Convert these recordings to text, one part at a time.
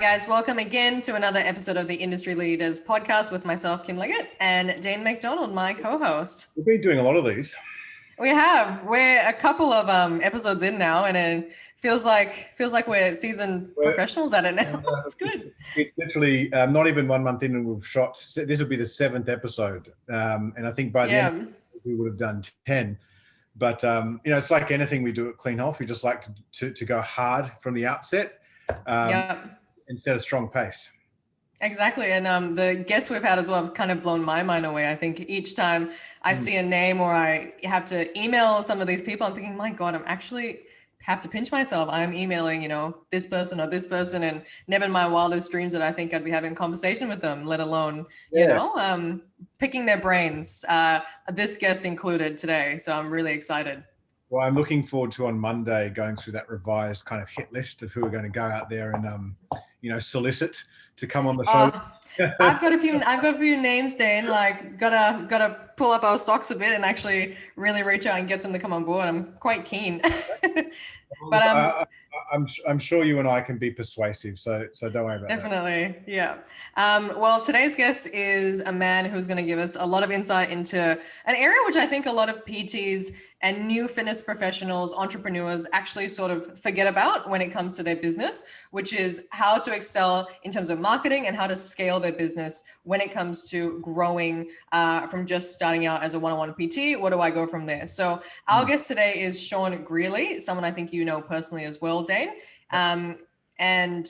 guys, welcome again to another episode of the Industry Leaders podcast with myself, Kim Leggett, and Dane McDonald, my co-host. We've been doing a lot of these. We have. We're a couple of episodes in now, and it feels like we're seasoned professionals at it now. It's good. It's literally not even 1 month in, and we've shot. This will be the 7th episode, and I think by the end we would have done 10. But it's like anything we do at Clean Health. We just like to go hard from the outset. And set a strong pace. Exactly. And the guests we've had as well have kind of blown my mind away. I think each time I see a name or I have to email some of these people, I'm thinking, my God, I'm actually have to pinch myself. I'm emailing, this person or this person, and never in my wildest dreams that I think I'd be having a conversation with them, let alone, picking their brains, this guest included today. So I'm really excited. Well, I'm looking forward to on Monday going through that revised kind of hit list of who are going to go out there and, solicit to come on the show. I've got a few names, Dane. Like, gotta pull up our socks a bit and actually really reach out and get them to come on board. I'm quite keen. But I'm sure you and I can be persuasive, so don't worry about definitely, that. Yeah. Well, today's guest is a man who's going to give us a lot of insight into an area which I think a lot of PTs and new fitness professionals, entrepreneurs actually sort of forget about when it comes to their business, which is how to excel in terms of marketing and how to scale their business when it comes to growing from just starting out as a one-on-one PT. What do I go from there? So our guest today is Sean Greeley, someone I think you know personally as well, Dane. And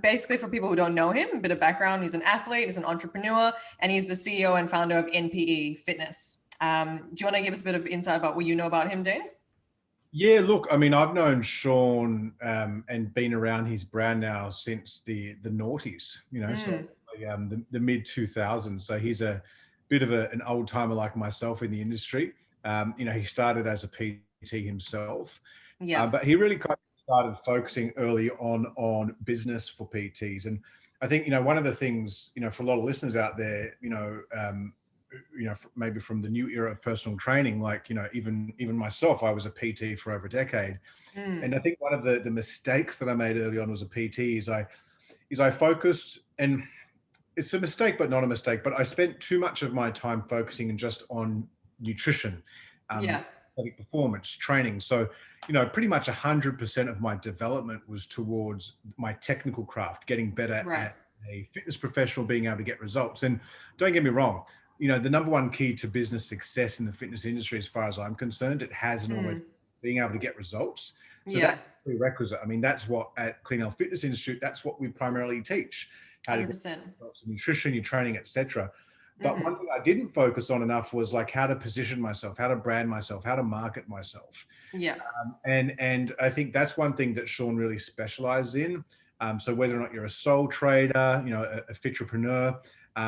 basically, for people who don't know him, a bit of background: he's an athlete, he's an entrepreneur, and he's the CEO and founder of NPE Fitness. Do you want to give us a bit of insight about what you know about him, Dane? Yeah, look, I mean, I've known Sean and been around his brand now since the noughties, so the mid 2000s. So he's a bit of an old timer like myself in the industry. He started as a PT himself, but he really kind of started focusing early on business for PTs. And I think, one of the things, for a lot of listeners out there, maybe from the new era of personal training, like, even myself, I was a PT for over a decade. And I think one of the mistakes that I made early on as a PT is I focused, and it's a mistake, but not a mistake, but I spent too much of my time focusing just on nutrition, performance training. So, pretty much 100% of my development was towards my technical craft, getting better at a fitness professional, being able to get results. And don't get me wrong, the number one key to business success in the fitness industry, as far as I'm concerned, it has and always being able to get results. So that's a prerequisite. I mean, that's what at Clean Health Fitness Institute, that's what we primarily teach. How to get results in nutrition, your training, etc. But one thing I didn't focus on enough was like how to position myself, how to brand myself, how to market myself. And I think that's one thing that Sean really specializes in. So whether or not you're a sole trader, a fitrepreneur,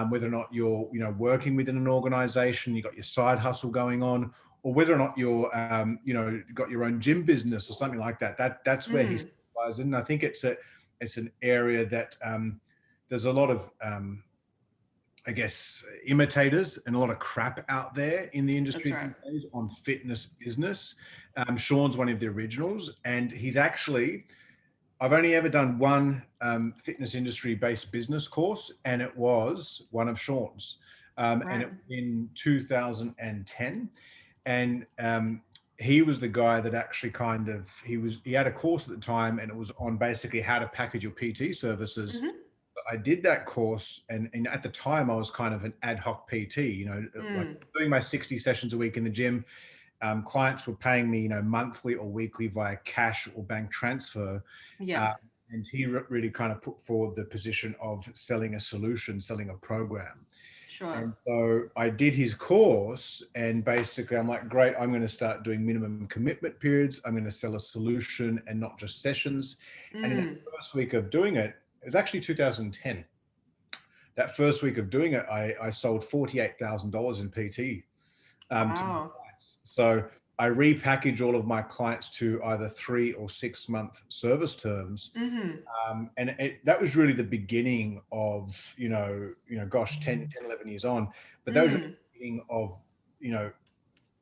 whether or not you're, working within an organization, you got your side hustle going on, or whether or not you're, got your own gym business or something like that. That's where he specializes in. And I think it's an area that there's a lot of, imitators and a lot of crap out there in the industry on fitness business. Sean's one of the originals, and he's actually, I've only ever done one fitness industry based business course, and it was one of Sean's, and it was in 2010. And he was the guy that actually he had a course at the time, and it was on basically how to package your PT services. I did that course, and at the time I was kind of an ad hoc PT, like doing my 60 sessions a week in the gym. Clients were paying me, monthly or weekly via cash or bank transfer. And he really kind of put forward the position of selling a solution, selling a program. And so I did his course, and basically I'm like, great, I'm going to start doing minimum commitment periods. I'm going to sell a solution and not just sessions. And in the first week of doing it, it was actually 2010. That first week of doing it, I sold $48,000 in PT. To my clients. So I repackaged all of my clients to either 3 or 6 month service terms. And that was really the beginning of, 10, 11 years on. But that was the beginning of,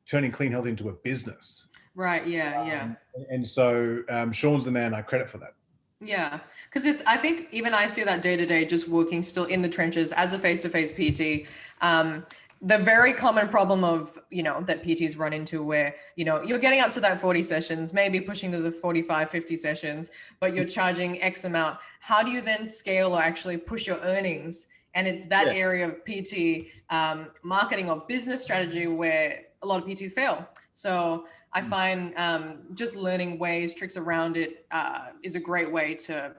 turning Clean Health into a business. Right. Yeah. And so Sean's the man I credit for that. Yeah, because I think even I see that day to day, just working still in the trenches as a face-to-face PT. The very common problem of, that PTs run into where, you're getting up to that 40 sessions, maybe pushing to the 45, 50 sessions, but you're charging X amount. How do you then scale or actually push your earnings? And it's that area of PT marketing or business strategy where a lot of PTs fail. So I find just learning ways, tricks around it is a great way to,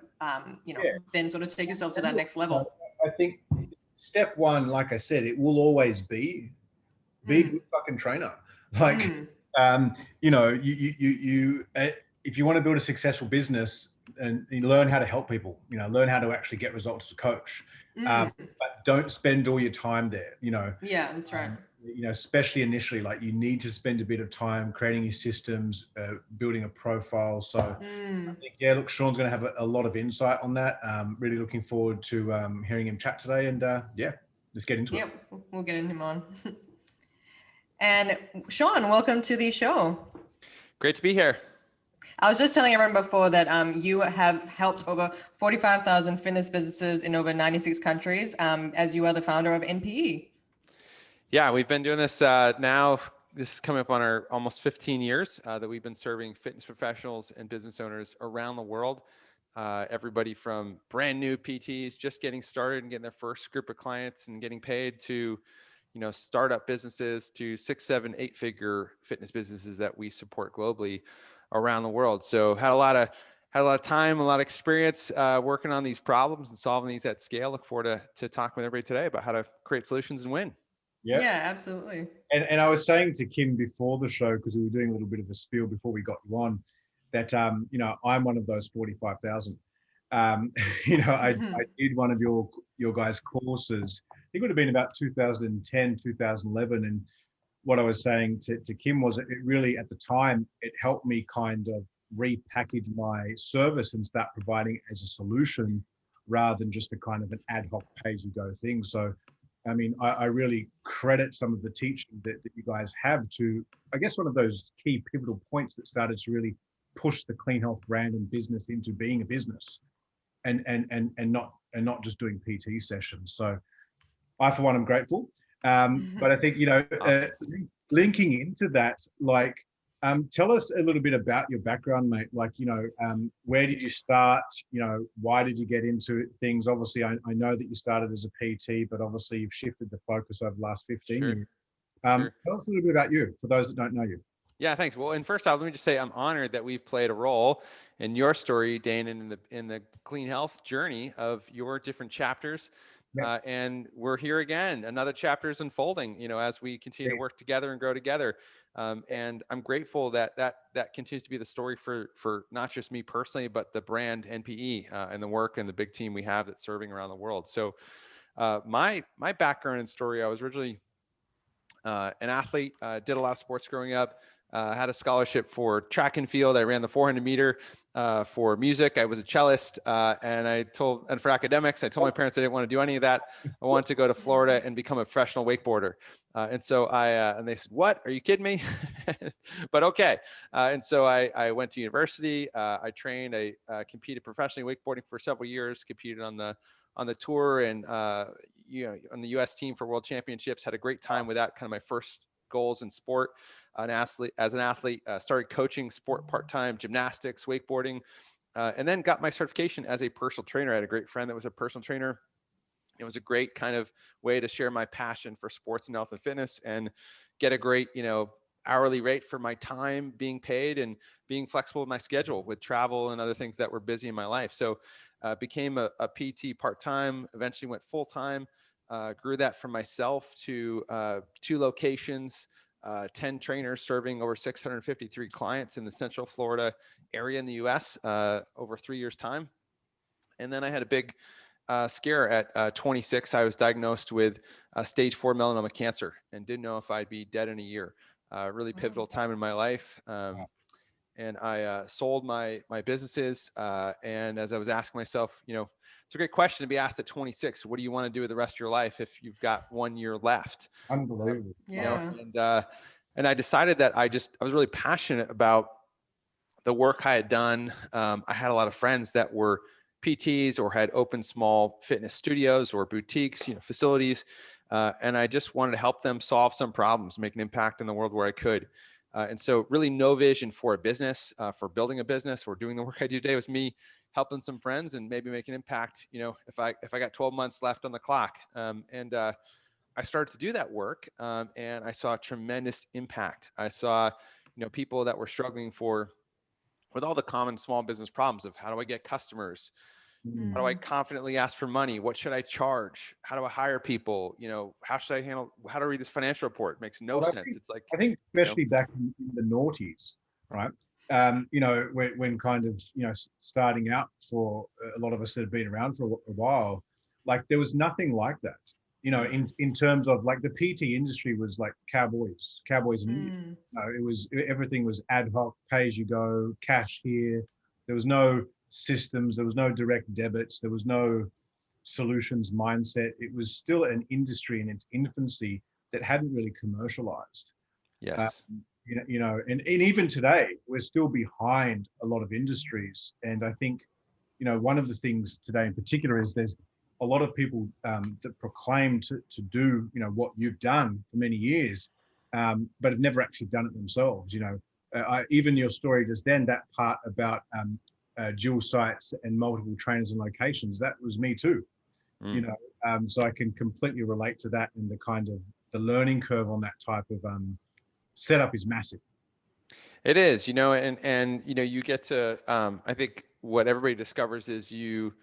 then sort of take yourself to that next level. I think step one, like I said, it will always be a good fucking trainer. Like, if you want to build a successful business and you learn how to help people, learn how to actually get results as a coach, but don't spend all your time there, Yeah, that's right. Especially initially, like you need to spend a bit of time creating your systems, building a profile. So I think, look, Sean's going to have a lot of insight on that. Really looking forward to hearing him chat today, and let's get into it. Yep, we'll get him on. And Sean, welcome to the show. Great to be here. I was just telling everyone before that you have helped over 45,000 fitness businesses in over 96 countries as you are the founder of NPE. Yeah, we've been doing this now. This is coming up on our almost 15 years that we've been serving fitness professionals and business owners around the world. Everybody from brand new PTs just getting started and getting their first group of clients and getting paid to, startup businesses to 6, 7, 8-figure fitness businesses that we support globally around the world. So had a lot of time, a lot of experience working on these problems and solving these at scale. Look forward to talking with everybody today about how to create solutions and win. Yeah, absolutely. And I was saying to Kim before the show, because we were doing a little bit of a spiel before we got you on, that I'm one of those 45,000. I did one of your guys' courses. I think it would have been about 2010, 2011, and what I was saying to Kim was it really, at the time, it helped me kind of repackage my service and start providing it as a solution rather than just a kind of an ad hoc pay-as-you-go thing. So, I mean, I really credit some of the teaching that you guys have to, I guess, one of those key pivotal points that started to really push the Clean Health brand and business into being a business and not just doing PT sessions. So I, for one, am grateful. But I think, Awesome. Linking into that, like, tell us a little bit about your background, mate. Like, where did you start? Why did you get into things? Obviously, I know that you started as a PT, but obviously you've shifted the focus over the last 15 years. Sure. Tell us a little bit about you, for those that don't know you. Yeah, thanks. Well, and first off, let me just say I'm honored that we've played a role in your story, Dane, and in the clean health journey of your different chapters. Yep. And we're here again. Another chapter is unfolding, as we continue to work together and grow together. And I'm grateful that continues to be the story for not just me personally, but the brand NPE and the work and the big team we have that's serving around the world. So my background and story, I was originally an athlete, did a lot of sports growing up. Had a scholarship for track and field. I ran the 400 meter for music. I was a cellist, and for academics, I told my parents I didn't want to do any of that. I wanted to go to Florida and become a professional wakeboarder. And so and they said, "What? Are you kidding me?" But okay. And so I went to university. I trained. I competed professionally wakeboarding for several years. Competed on the tour and on the U.S. team for world championships. Had a great time with that. Kind of my first goals in sport. As an athlete, started coaching sport part-time, gymnastics, wakeboarding, and then got my certification as a personal trainer. I had a great friend that was a personal trainer. It was a great kind of way to share my passion for sports and health and fitness and get a great, hourly rate for my time being paid and being flexible with my schedule with travel and other things that were busy in my life. So became a PT part-time, eventually went full-time, grew that from myself to 2 locations, 10 trainers serving over 653 clients in the Central Florida area in the US over 3 years' time. And then I had a big scare at 26. I was diagnosed with stage 4 melanoma cancer and didn't know if I'd be dead in a year. Really pivotal time in my life. And I sold my businesses. And as I was asking myself, it's a great question to be asked at 26. What do you want to do with the rest of your life if you've got 1 year left? Unbelievable. Yeah. And I decided that I was really passionate about the work I had done. I had a lot of friends that were PTs or had opened small fitness studios or boutiques, facilities. And I just wanted to help them solve some problems, make an impact in the world where I could. And so really no vision for a business, for building a business or doing the work I do today was me helping some friends and maybe make an impact, if I got 12 months left on the clock. I started to do that work, and I saw tremendous impact. I saw, people that were struggling with all the common small business problems of how do I get customers? How do I confidently ask for money? What should I charge? How do I hire people? How should I how do I read this financial report? It makes no sense. It's like, I think especially back in the noughties, right? When kind of, starting out for a lot of us that have been around for a while, like there was nothing like that. In terms of like the PT industry was like cowboys and Indians. Everything was ad hoc, pay as you go, cash here. There was no systems, there was no direct debits, there was no solutions mindset. It was still an industry in its infancy that hadn't really commercialized. yes. And even today, we're still behind a lot of industries. And I think, one of the things today in particular is there's a lot of people that proclaim to do, what you've done for many years, but have never actually done it themselves. Even your story just then, that part about dual sites and multiple trainers and locations, that was me too. So I can completely relate to that, and the kind of the learning curve on that type of setup is massive. It is, and you get to, I think what everybody discovers is you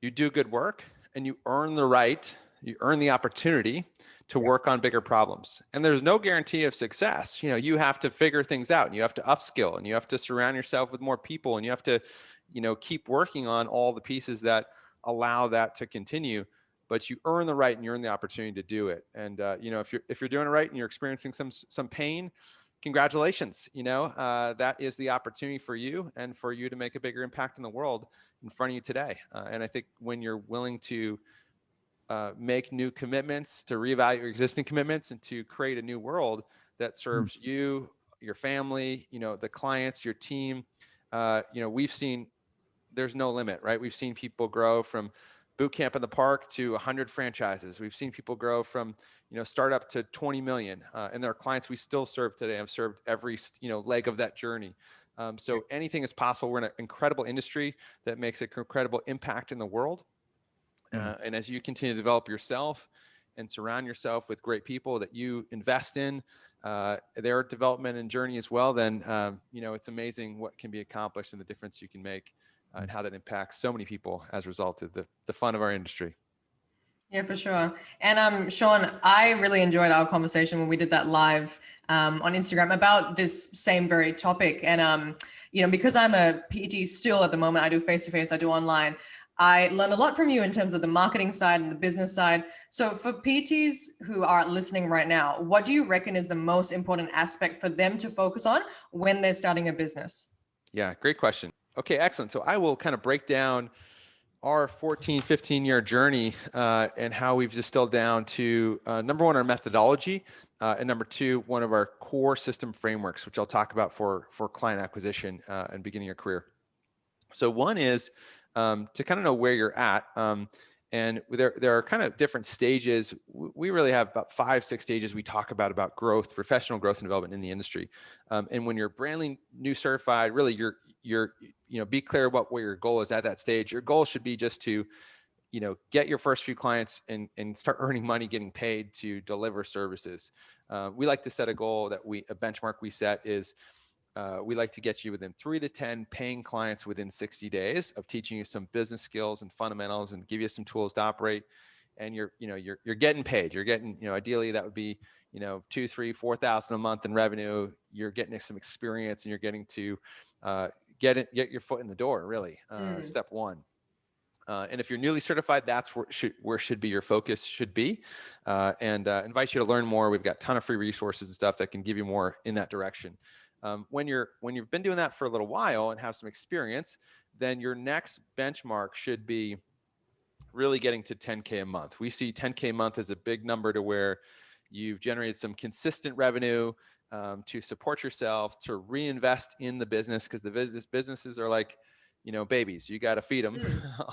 do good work and you earn the opportunity to work on bigger problems. And there's no guarantee of success. You have to figure things out and you have to upskill and you have to surround yourself with more people and you have to, keep working on all the pieces that allow that to continue. But you earn the right and you earn the opportunity to do it. And, if you're doing it right and you're experiencing some pain, congratulations. That is the opportunity for you and for you to make a bigger impact in the world in front of you today. And I think when you're willing to make new commitments, to reevaluate your existing commitments, and to create a new world that serves you, your family, the clients, your team, we've seen there's no limit, right? We've seen people grow from boot camp in the park to 100 franchises. We've seen people grow from, startup to 20 million. And their clients we still serve today have served every, leg of that journey. So anything is possible. We're in an incredible industry that makes an incredible impact in the world. And as you continue to develop yourself and surround yourself with great people that you invest in their development and journey as well, then, it's amazing what can be accomplished and the difference you can make and how that impacts so many people as a result of the fun of our industry. Yeah, for sure. And Sean, I really enjoyed our conversation when we did that live on Instagram about this same very topic. And because I'm a PT still at the moment, I do face-to-face, I do online. I learned a lot from you in terms of the marketing side and the business side. So for PTs who are listening right now, what do you reckon is the most important aspect for them to focus on when they're starting a business? Yeah, great question. Okay, excellent. So I will kind of break down our 14, 15-year journey and how we've distilled down to number one, our methodology, and number two, one of our core system frameworks, which I'll talk about for client acquisition and beginning your career. So one is to kind of know where you're at. And there are kind of different stages. We really have about 5-6 stages we talk about growth, professional growth and development in the industry. And when you're brand new certified, really you're be clear about what your goal is at that stage. Your goal should be just to, get your first few clients and start earning money, getting paid to deliver services. We like to set a goal a benchmark we set is we like to get you within 3 to 10 paying clients within 60 days of teaching you some business skills and fundamentals and give you some tools to operate. And you're getting paid. You're getting, ideally that would be, 2, 3, 4,000 a month in revenue. You're getting some experience and you're getting to get your foot in the door, really. Step one. And if you're newly certified, that's where should be your focus should be. And invite you to learn more. We've got a ton of free resources and stuff that can give you more in that direction. When you've been doing that for a little while and have some experience, then your next benchmark should be really getting to 10K a month. We see 10K a month as a big number to where you've generated some consistent revenue. to support yourself, to reinvest in the business, because the businesses are like, babies. You got to feed them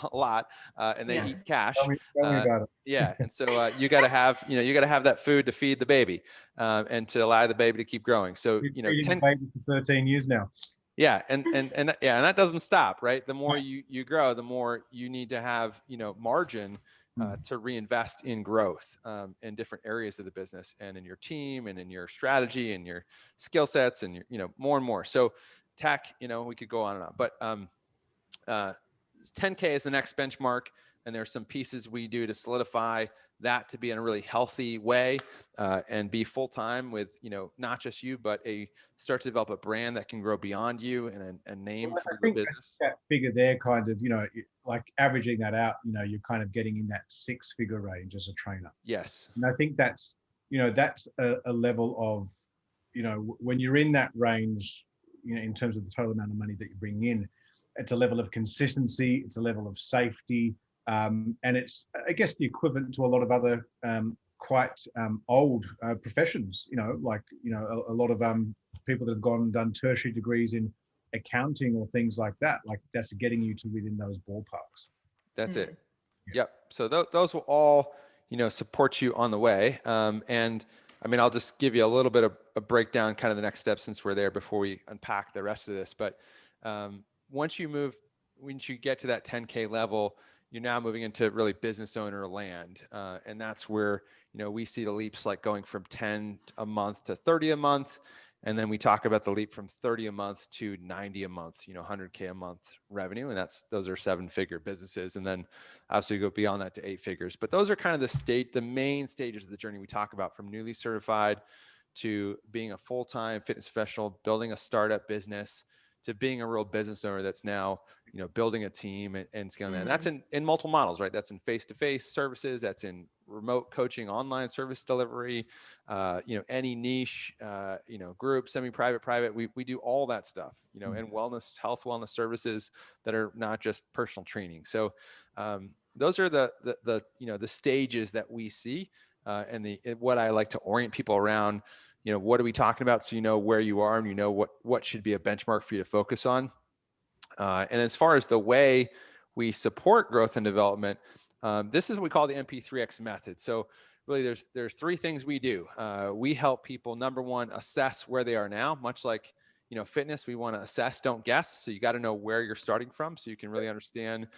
a lot, and they eat cash. Tell me about it. Yeah, and so you got to have, you got to have that food to feed the baby, and to allow the baby to keep growing. So We've been feeding the baby for 13 years now. yeah, and that doesn't stop, right? The more you grow, the more you need to have, margin to reinvest in growth in different areas of the business, and in your team, and in your strategy, and your skill sets, and your, more and more. So tech, we could go on and on, but 10K is the next benchmark, and there's some pieces we do to solidify that to be in a really healthy way, and be full-time with, not just you, but start to develop a brand that can grow beyond you, and a name for the business. That figure there kind of, like averaging that out, you're kind of getting in that 6-figure range as a trainer. Yes. And I think that's, that's a level of, when you're in that range, in terms of the total amount of money that you bring in, it's a level of consistency, it's a level of safety, and it's, I guess, the equivalent to a lot of other quite old professions. Like a lot of people that have gone and done tertiary degrees in accounting or things like that. Like that's getting you to within those ballparks. That's it. Yep. So those will all support you on the way. And I mean, I'll just give you a little bit of a breakdown, kind of the next steps, since we're there, before we unpack the rest of this. But once you get to that 10K level, you're now moving into really business owner land. And that's where, we see the leaps, like going from 10 a month to 30 a month. And then we talk about the leap from 30 a month to 90 a month, 100K a month revenue. And those are 7-figure businesses. And then obviously go beyond that to 8 figures. But those are kind of the main stages of the journey we talk about, from newly certified to being a full-time fitness professional, building a startup business, to being a real business owner that's now, building a team and scaling that. And that's in multiple models, right? That's in face-to-face services. That's in remote coaching, online service delivery, any niche, group, semi-private, private. We do all that stuff, and health wellness services that are not just personal training. So those are the stages that we see, and what I like to orient people around. What are we talking about? So you know where you are, and what should be a benchmark for you to focus on. And as far as the way we support growth and development, this is what we call the NP3X method. So really there's 3 things we do. We help people, number one, assess where they are now, much like, fitness. We want to assess, don't guess. So you got to know where you're starting from, so you can really understand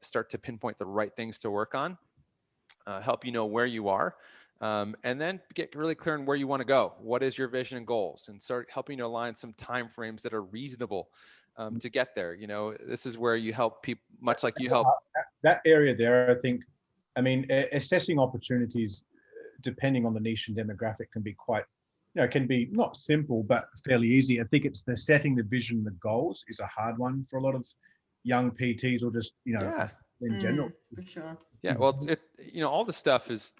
start to pinpoint the right things to work on, help you know where you are. And then get really clear on where you want to go. What is your vision and goals? And start helping you align some timeframes that are reasonable to get there. This is where you help people, much like you help. That area there, I think, assessing opportunities, depending on the niche and demographic, can be quite, can be not simple, but fairly easy. I think it's the setting the vision, the goals is a hard one for a lot of young PTs, or just, in general. For sure. Yeah. Well, all the stuff is,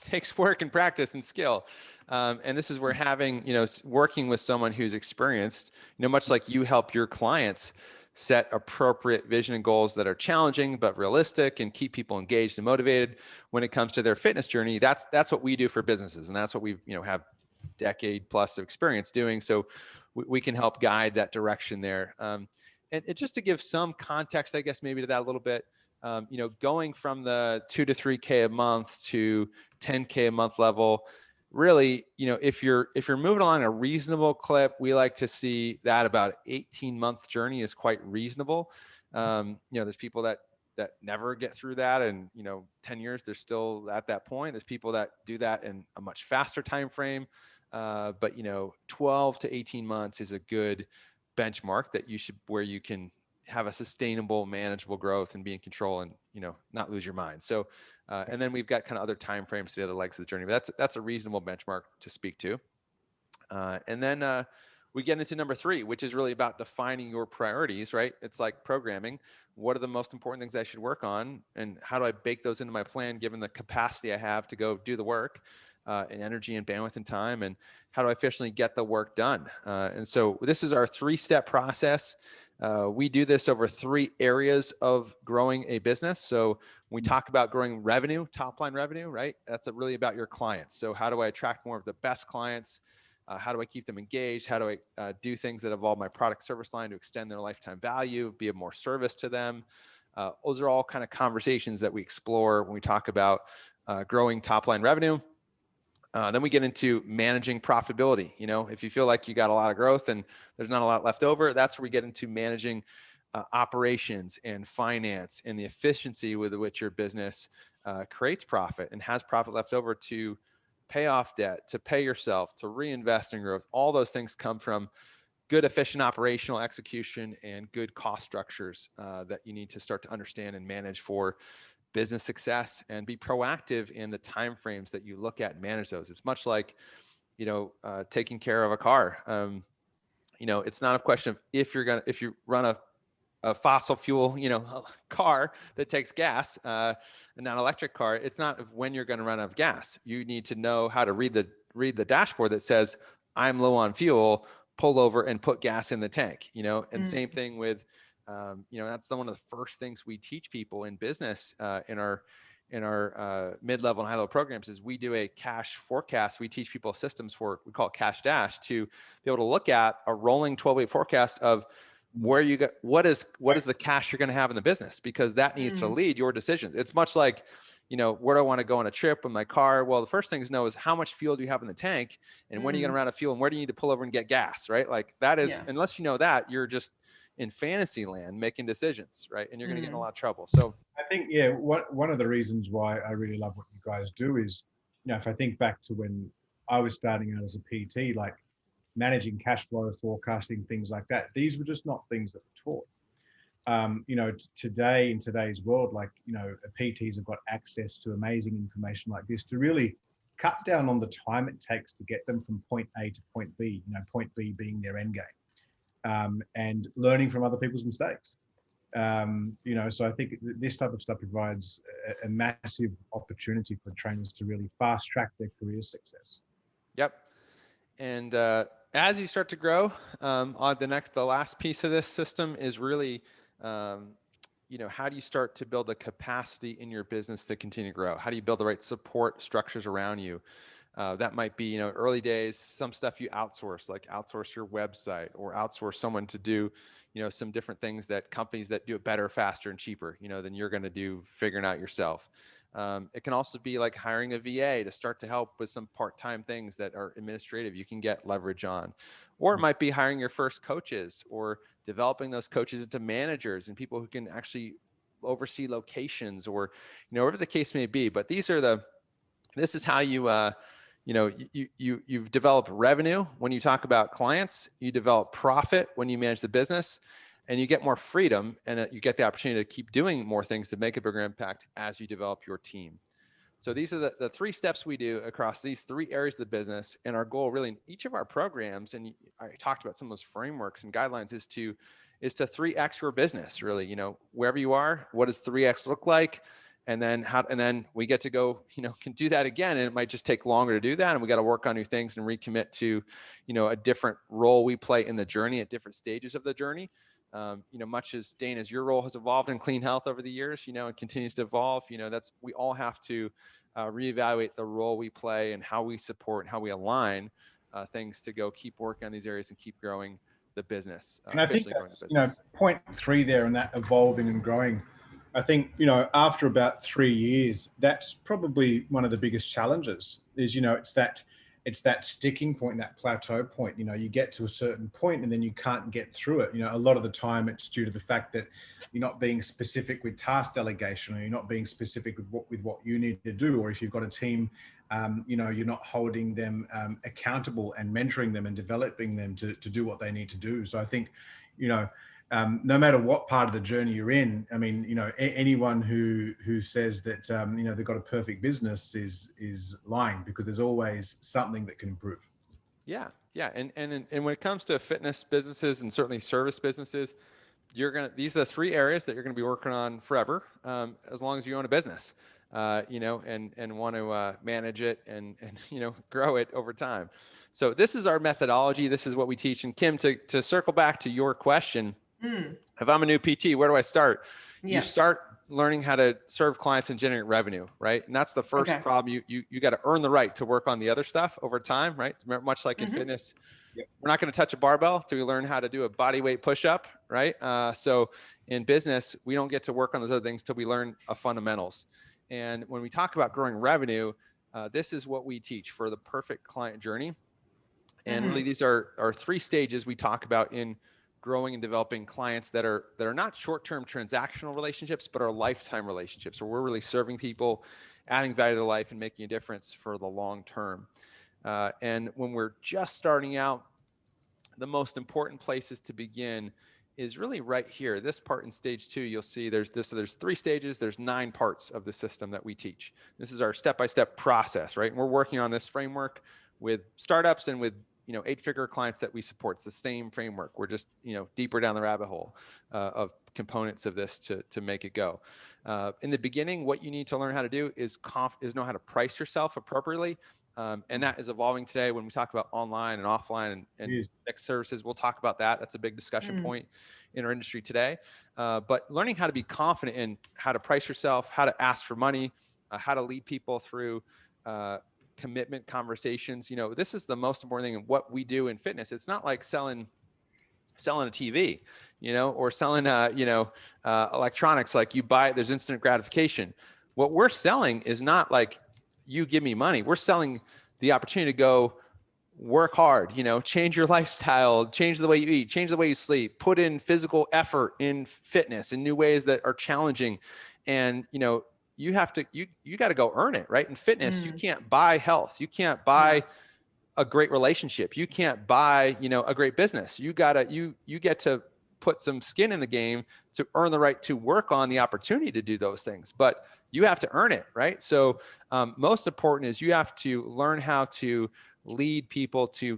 takes work and practice and skill. And this is where having, working with someone who's experienced, much like you help your clients set appropriate vision and goals that are challenging but realistic, and keep people engaged and motivated when it comes to their fitness journey. That's what we do for businesses. And that's what we have decade plus of experience doing. So we can help guide that direction there. And just to give some context, I guess, maybe to that a little bit, going from the 2 to 3K a month to 10K a month level, really, if you're moving along a reasonable clip, we like to see that about 18-month journey is quite reasonable. There's people that never get through that, and 10 years they're still at that point. There's people that do that in a much faster time frame, but 12 to 18 months is a good benchmark where you can have a sustainable, manageable growth and be in control, and not lose your mind. So and then we've got kind of other time frames to the other legs of the journey, but that's a reasonable benchmark to speak to. And then we get into number 3, which is really about defining your priorities, right? It's like programming. What are the most important things I should work on, and how do I bake those into my plan given the capacity I have to go do the work, and energy and bandwidth and time, and how do I efficiently get the work done? And so this is our 3-step process. We do this over 3 areas of growing a business. So when we talk about growing revenue, top line revenue, right? That's really about your clients. So how do I attract more of the best clients? How do I keep them engaged? How do I do things that involve my product service line to extend their lifetime value, be of more service to them? Those are all kind of conversations that we explore when we talk about growing top line revenue. Then we get into managing profitability. You know, if you feel like you got a lot of growth and there's not a lot left over, that's where we get into managing operations and finance and the efficiency with which your business creates profit and has profit left over to pay off debt, to pay yourself, to reinvest in growth. All those things come from good, efficient operational execution and good cost structures that you need to start to understand and manage for business success, and be proactive in the timeframes that you look at and manage those. It's much like, you know, taking care of a car. You know, it's not a question of if you run a fossil fuel, you know, car that takes gas, and not an electric car. It's not when you're going to run out of gas. You need to know how to read the dashboard that says, I'm low on fuel, pull over and put gas in the tank, you know. And same thing with, you know, that's one of the first things we teach people in business in our mid-level and high-level programs is we do a cash forecast. We teach people systems we call it Cash Dash, to be able to look at a rolling 12-week forecast of where you get, what is the cash you're going to have in the business, because that needs to lead your decisions. It's much like, you know, where do I want to go on a trip with my car? Well, the first thing to know is how much fuel do you have in the tank, and when are you going to run out of fuel, and where do you need to pull over and get gas, right? Like that is, unless you know that, you're just in fantasy land making decisions, right? And you're going to get in a lot of trouble. So I think, one of the reasons why I really love what you guys do is, you know, if I think back to when I was starting out as a PT, like managing cash flow, forecasting, things like that, these were just not things that were taught. You know, today, in today's world, like, you know, PTs have got access to amazing information like this to really cut down on the time it takes to get them from point A to point B, you know, point B being their end game, and learning from other people's mistakes. You know, so I think this type of stuff provides a massive opportunity for trainers to really fast track their career success. Yep. And as you start to grow, the last piece of this system is really, you know, how do you start to build a capacity in your business to continue to grow? How do you build the right support structures around you? That might be, you know, early days, some stuff you outsource, like outsource your website, or outsource someone to do, you know, some different things that companies that do it better, faster, and cheaper, you know, than you're going to do figuring out yourself. It can also be like hiring a VA to start to help with some part-time things that are administrative you can get leverage on. Or it might be hiring your first coaches, or developing those coaches into managers and people who can actually oversee locations, or, you know, whatever the case may be. But this is how you, you know, you've developed revenue when you talk about clients, you develop profit when you manage the business, and you get more freedom, and you get the opportunity to keep doing more things to make a bigger impact as you develop your team. So these are the 3 steps we do across these 3 areas of the business. And our goal really in each of our programs, and I talked about some of those frameworks and guidelines, is to 3X your business, really. You know, wherever you are, what does 3X look like? And then we get to go, you know, can do that again. And it might just take longer to do that. And we got to work on new things and recommit to, you know, a different role we play in the journey at different stages of the journey. You know, much as Dane, as your role has evolved in clean health over the years, you know, and continues to evolve, you know, we all have to reevaluate the role we play and how we support and how we align things to go keep working on these areas and keep growing the business. And I think that's, you know, point 3 there, and that evolving and growing. I think, you know, after about 3 years, that's probably one of the biggest challenges is, you know, it's that sticking point, that plateau point. You know, you get to a certain point and then you can't get through it. You know, a lot of the time it's due to the fact that you're not being specific with task delegation, or you're not being specific with what you need to do. Or if you've got a team, you know, you're not holding them accountable and mentoring them and developing them to do what they need to do. So I think, you know, no matter what part of the journey you're in, I mean, you know, anyone who says that, you know, they've got a perfect business is lying, because there's always something that can improve. Yeah. And when it comes to fitness businesses and certainly service businesses, these are the 3 areas that you're going to be working on forever, as long as you own a business, you know, and want to manage it and, you know, grow it over time. So this is our methodology. This is what we teach. And Kim, to circle back to your question, If I'm a new PT, where do I start? Yeah. You start learning how to serve clients and generate revenue, right? And that's the first problem. You got to earn the right to work on the other stuff over time, right? Much like in fitness, we're not going to touch a barbell till we learn how to do a body weight push-up, right? So in business, we don't get to work on those other things till we learn fundamentals. And when we talk about growing revenue, this is what we teach for the perfect client journey. And really, these are 3 stages we talk about in growing and developing clients that are not short-term transactional relationships, but are lifetime relationships where we're really serving people, adding value to life, and making a difference for the long term. And when we're just starting out, the most important places to begin is really right here. This part in stage 2, you'll see there's 3 stages. There's 9 parts of the system that we teach. This is our step-by-step process, right? And we're working on this framework with startups and with 8-figure clients that we support. It's the same framework. We're just deeper down the rabbit hole of components of this to make it go. In the beginning, what you need to learn how to do is know how to price yourself appropriately. And that is evolving today when we talk about online and offline and mixed services. We'll talk about that. That's a big discussion point in our industry today. But learning how to be confident in how to price yourself, how to ask for money, how to lead people through commitment conversations. This is the most important thing in what we do in fitness. It's not like selling a TV, or selling, electronics, like you buy it, there's instant gratification. What we're selling is not like you give me money. We're selling the opportunity to go work hard, change your lifestyle, change the way you eat, change the way you sleep, put in physical effort in fitness in new ways that are challenging. And, you have to, you got to go earn it, right? In fitness, you can't buy health. You can't buy a great relationship. You can't buy, a great business. You get to put some skin in the game to earn the right to work on the opportunity to do those things, but you have to earn it, right? So most important is you have to learn how to lead people to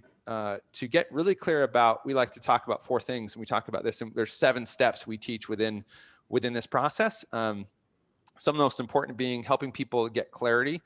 get really clear about, we like to talk about 4 things, and we talk about this, and there's 7 steps we teach within this process. Some of the most important being helping people get clarity.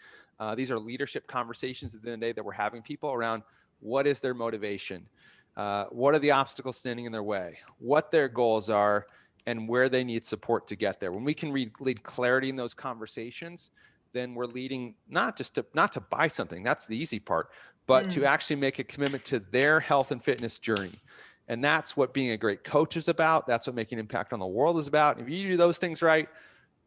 These are leadership conversations at the end of the day that we're having people around what is their motivation, what are the obstacles standing in their way, what their goals are, and where they need support to get there. When we can lead clarity in those conversations, then we're leading not to buy something, that's the easy part, but to actually make a commitment to their health and fitness journey. And that's what being a great coach is about. That's what making impact on the world is about. If you do those things right,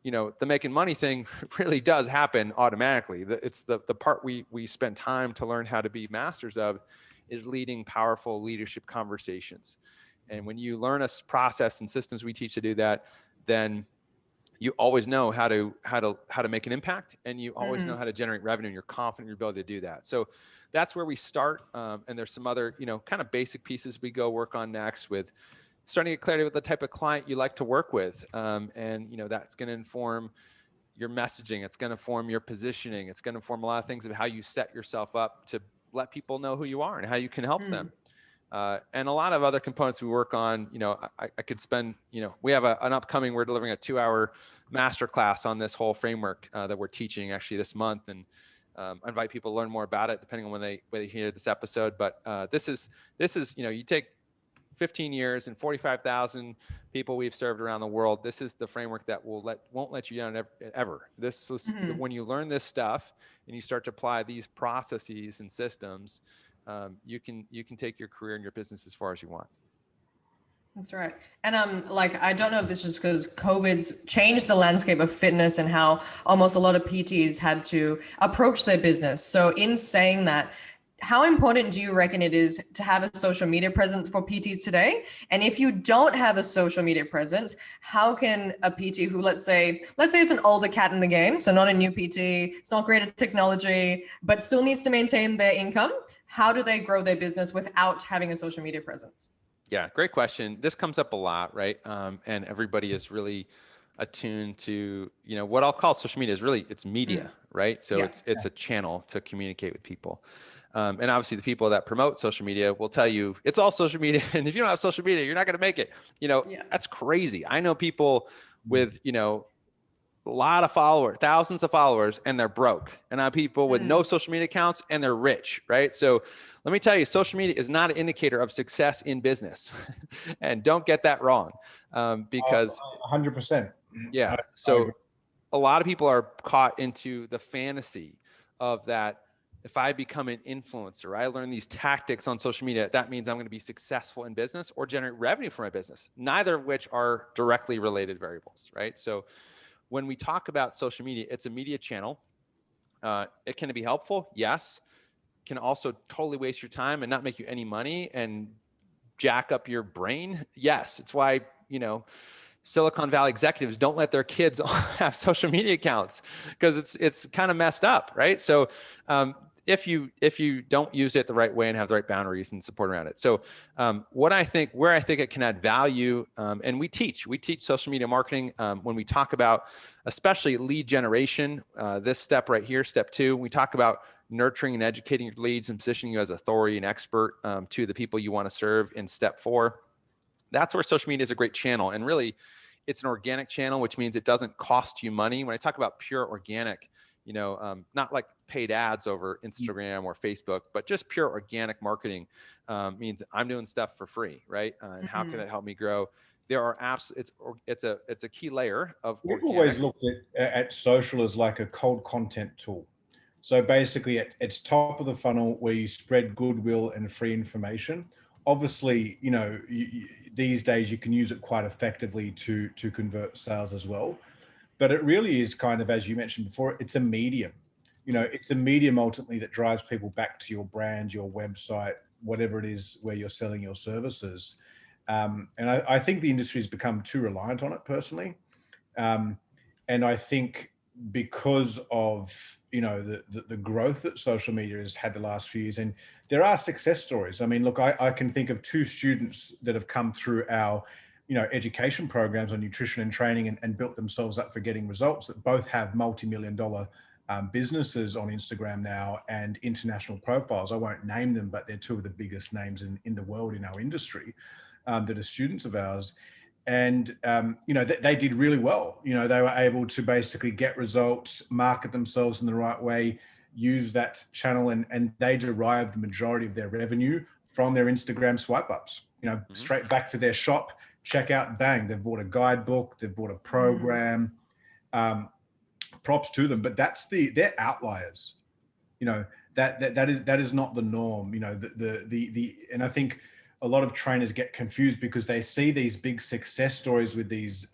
the making money thing really does happen automatically. It's the part we spend time to learn how to be masters of is leading powerful leadership conversations. And when you learn a process and systems we teach to do that, then you always know how to make an impact, and you always know how to generate revenue, and you're confident in your ability to do that. So that's where we start. And there's some other, kind of basic pieces we go work on next with starting to get clarity with the type of client you like to work with. And, that's going to inform your messaging. It's going to form your positioning. It's going to form a lot of things of how you set yourself up to let people know who you are and how you can help them. And a lot of other components we work on, I could spend, we have an upcoming, we're delivering a 2-hour masterclass on this whole framework that we're teaching actually this month. And I invite people to learn more about it depending on when they hear this episode. But this is, you take 15 years and 45,000 people we've served around the world. This is the framework that won't let you down ever. This is when you learn this stuff and you start to apply these processes and systems, you can take your career and your business as far as you want. That's right. And I don't know if this is because COVID's changed the landscape of fitness and how almost a lot of PTs had to approach their business. So in saying that, how important do you reckon it is to have a social media presence for PTs today? And if you don't have a social media presence, how can a PT who, let's say it's an older cat in the game, so not a new PT, it's not great at technology, but still needs to maintain their income, how do they grow their business without having a social media presence? Yeah, great question. This comes up a lot, right? And everybody is really attuned to, what I'll call social media is really, it's media, right? So it's a channel to communicate with people. And obviously the people that promote social media will tell you it's all social media. And if you don't have social media, you're not going to make it. That's crazy. I know people with, a lot of followers, thousands of followers, and they're broke. And I have people with no social media accounts and they're rich, right? So let me tell you, social media is not an indicator of success in business. And don't get that wrong, because 100%. yeah. I So agree. a lot of people are caught into the fantasy of that. If I become an influencer, I learn these tactics on social media, that means I'm going to be successful in business or generate revenue for my business, neither of which are directly related variables, right? So when we talk about social media, it's a media channel. It can be helpful, yes. Can also totally waste your time and not make you any money and jack up your brain, yes. It's why, Silicon Valley executives don't let their kids have social media accounts, because it's kind of messed up, right? So if you don't use it the right way and have the right boundaries and support around it. So where I think it can add value, and we teach social media marketing when we talk about, especially lead generation, this step right here, step 2, we talk about nurturing and educating your leads and positioning you as authority and expert to the people you want to serve in step 4. That's where social media is a great channel. And really, it's an organic channel, which means it doesn't cost you money. When I talk about pure organic, not like paid ads over Instagram or Facebook, but just pure organic marketing means I'm doing stuff for free, right? And how can it help me grow? There are apps. It's a key layer of We've organic. always looked at social as like a cold content tool. So basically, it's top of the funnel where you spread goodwill and free information. Obviously, these days you can use it quite effectively to convert sales as well. But it really is kind of, as you mentioned before, it's a medium. It's a medium ultimately that drives people back to your brand, your website, whatever it is where you're selling your services. And I think the industry has become too reliant on it personally. And I think because of the growth that social media has had the last few years, and there are success stories. I mean, look, I can think of 2 students that have come through our education programs on nutrition and training and built themselves up for getting results, that both have multi-million-dollar businesses on Instagram now and international profiles. I won't name them, but they're 2 of the biggest names in the world in our industry that are students of ours. And, they did really well. They were able to basically get results, market themselves in the right way, use that channel, and they derived the majority of their revenue from their Instagram swipe ups, straight back to their shop, check out, bang, they've bought a guidebook, they've bought a program, props to them. But they're outliers, that is not the norm, and I think a lot of trainers get confused because they see these big success stories with these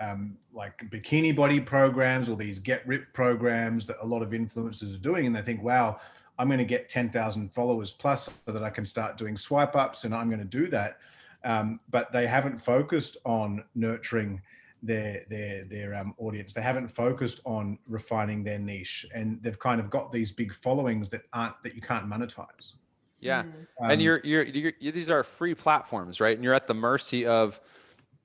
like bikini body programs or these get ripped programs that a lot of influencers are doing. And they think, wow, I'm going to get 10,000 followers plus so that I can start doing swipe ups and I'm going to do that. But they haven't focused on nurturing their audience. They haven't focused on refining their niche, and they've kind of got these big followings that you can't monetize. Yeah. And you're these are free platforms, right? And you're at the mercy of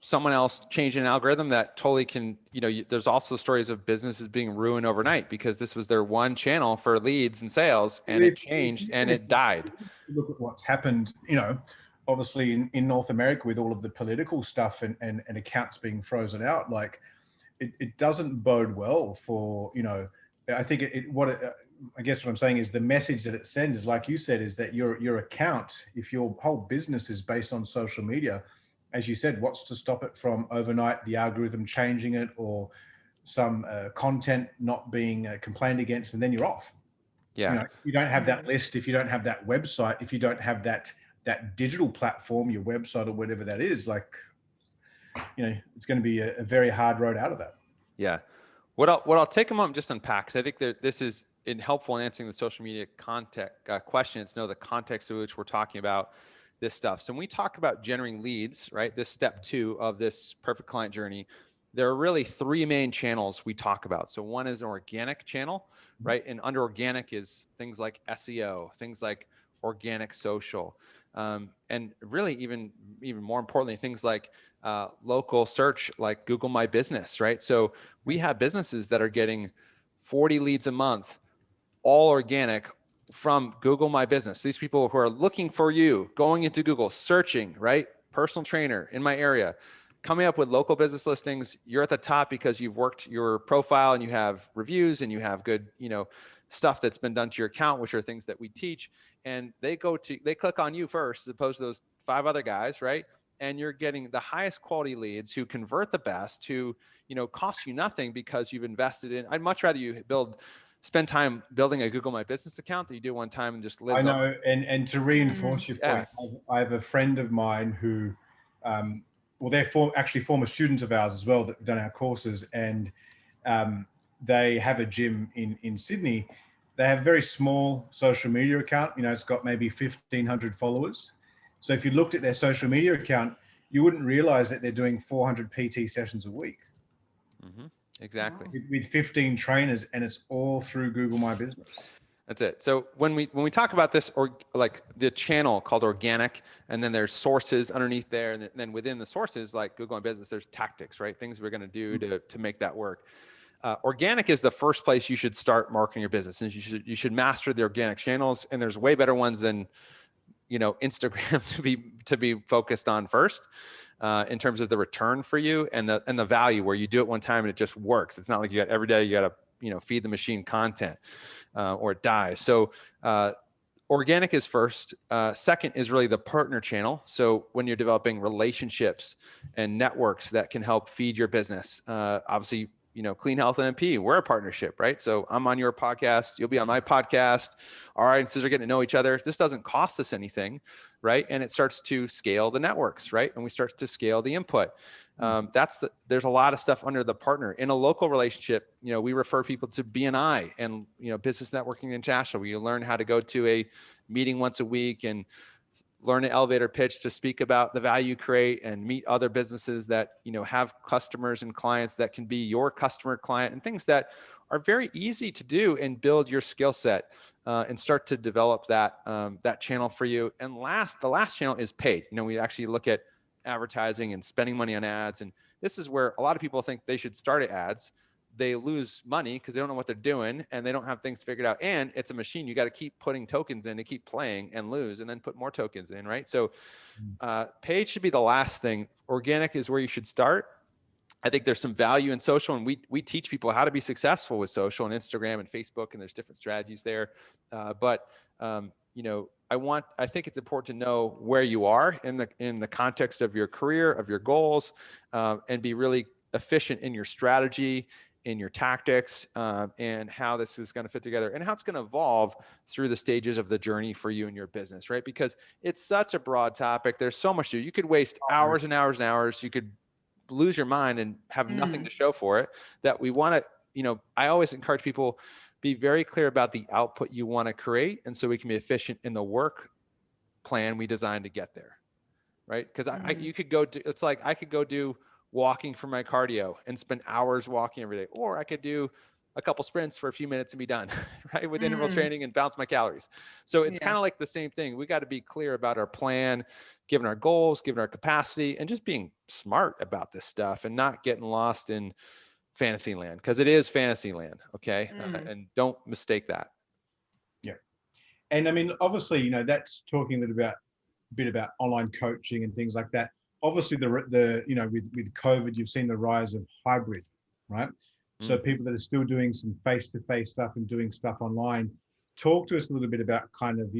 someone else changing an algorithm that totally can, there's also stories of businesses being ruined overnight because this was their one channel for leads and sales, and it changed and it died. Look at what's happened, obviously in North America with all of the political stuff and accounts being frozen out. Like it doesn't bode well for, I think I guess what I'm saying is the message that it sends is, like you said, is that your account, if your whole business is based on social media, as you said, what's to stop it from overnight, the algorithm changing it or some content not being complained against, and then you're off. Yeah. You don't have that list, if you don't have that website, if you don't have that digital platform, your website or whatever that is, like, it's going to be a very hard road out of that. Yeah. What I'll take a moment just unpack, because I think that this is helpful in answering the social media context question. It's the context in which we're talking about this stuff. So when we talk about generating leads, right, this step 2 of this perfect client journey, there are really 3 main channels we talk about. So one is an organic channel, right? And under organic is things like SEO, things like organic social, and really even more importantly, things like local search, like Google My Business, right? So we have businesses that are getting 40 leads a month, all organic from Google My Business. These people who are looking for you, going into Google, searching, right? Personal trainer in my area. coming up with local business listings, you're at the top because you've worked your profile and you have reviews and you have good, stuff that's been done to your account, which are things that we teach. And they click on you first, as opposed to those 5 other guys, right? And you're getting the highest quality leads who convert the best, who, cost you nothing because you've invested in. I'd much rather you spend time building a Google My Business account that you do one time and just lives I know, and to reinforce your point, I have a friend of mine who, they're actually former students of ours as well that have done our courses, and they have a gym in Sydney. They have a very small social media account. It's got maybe 1,500 followers. So if you looked at their social media account, you wouldn't realize that they're doing 400 PT sessions a week. Mm-hmm. Exactly. With 15 trainers, and it's all through Google My Business. That's it. So when we talk about this, or like the channel called organic, and then there's sources underneath there, and then within the sources, like Google My Business, there's tactics, right? Things we're going to do to make that work. Organic is the first place you should start marketing your business, and you should master the organic channels. And there's way better ones than Instagram to be focused on first. In terms of the return for you and the value, where you do it one time and it just works. It's not like every day you got to feed the machine content or it dies. So organic is first. Second is really the partner channel. So when you're developing relationships and networks that can help feed your business, obviously, Clean Health and NPE, we're a partnership, right? So I'm on your podcast, you'll be on my podcast. Our audiences are getting to know each other. This doesn't cost us anything, right? And it starts to scale the networks, right? And we start to scale the input. There's a lot of stuff under the partner. In a local relationship, we refer people to BNI and, Business Networking International, where you learn how to go to a meeting once a week and learn an elevator pitch to speak about the value you create and meet other businesses that, have customers and clients that can be your customer client, and things that are very easy to do and build your skill set and start to develop that channel for you. And the last channel is paid. We actually look at advertising and spending money on ads. And this is where a lot of people think they should start at ads. They lose money because they don't know what they're doing and they don't have things figured out. And it's a machine. You got to keep putting tokens in to keep playing and lose, and then put more tokens in, right? So paid should be the last thing. Organic is where you should start. I think there's some value in social, and we teach people how to be successful with social and Instagram and Facebook, and there's different strategies there. But I think it's important to know where you are in the context of your career, of your goals, and be really efficient in your strategy, in your tactics, and how this is going to fit together and how it's going to evolve through the stages of the journey for you and your business, right? Because it's such a broad topic. There's so much to do. You could waste hours and hours and hours. You could lose your mind and have nothing to show for it. That we want to, I always encourage people, be very clear about the output you want to create. And so we can be efficient in the work plan we designed to get there. Right. Because you could go do, it's like, I could go do walking for my cardio and spend hours walking every day, or I could do a couple sprints for a few minutes and be done, right? With interval training and bounce my calories. So it's kind of like the same thing. We got to be clear about our plan, given our goals, given our capacity, and just being smart about this stuff and not getting lost in fantasy land, because it is fantasy land. Okay. And don't mistake that. Yeah. And I mean, obviously, that's talking a little bit about online coaching and things like that. Obviously, the with COVID, you've seen the rise of hybrid, right? So people that are still doing some face-to-face stuff and doing stuff online. Talk to us a little bit about kind of